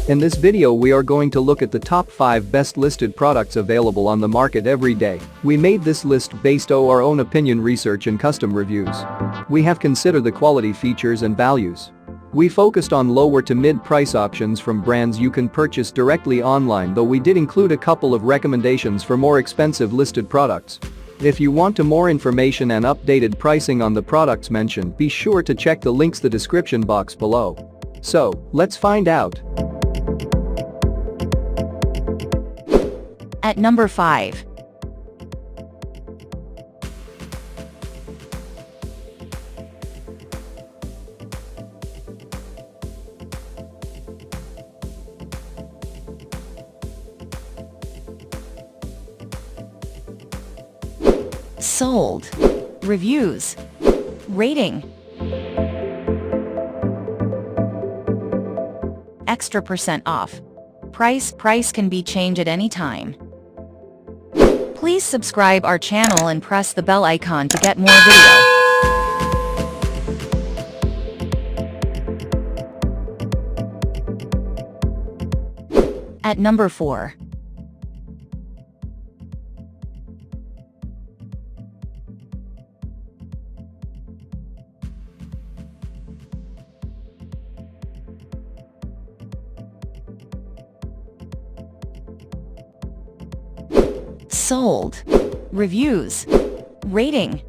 In this video we are going to look at the top 5 best listed products available on the market every day. We made this list based on our own opinion, research and custom reviews. We have considered the quality, features and values. We focused on lower to mid price options from brands you can purchase directly online, though we did include a couple of recommendations for more expensive listed products. If you want more information and updated pricing on the products mentioned, be sure to check the links in the description box below. So, let's find out. At number 5. Sold. Reviews. Rating. Extra % off. Price can be changed at any time. Please subscribe our channel and press the bell icon to get more video. At number 4. Sold. Reviews. Rating.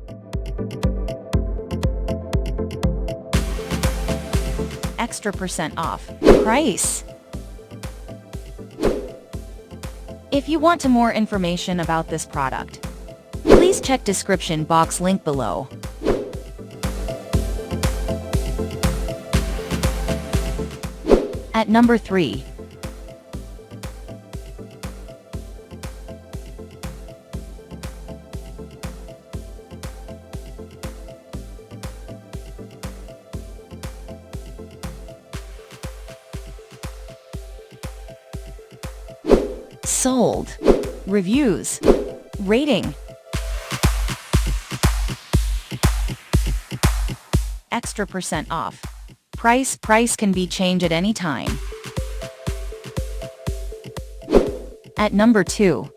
Extra % off. Price. If you want more information about this product, please check description box link below. At number 3. Sold. Reviews. Rating. Extra % off. Price can be changed at any time. At number 2.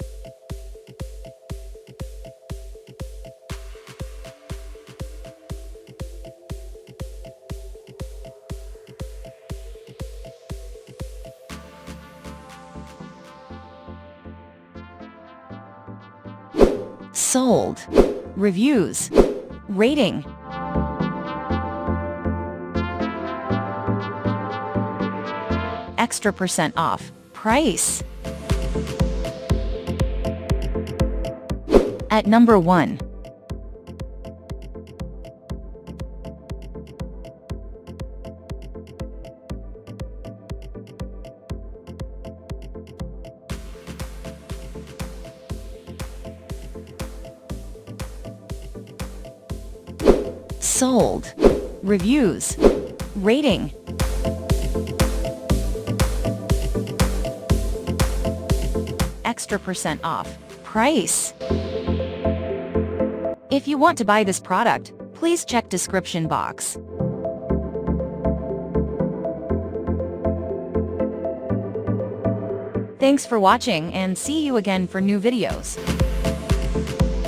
Sold. Reviews. Rating. Extra % off. Price. At number 1. Sold. Reviews. Rating. Extra % off. Price. If you want to buy this product, please check description box. Thanks for watching and see you again for new videos.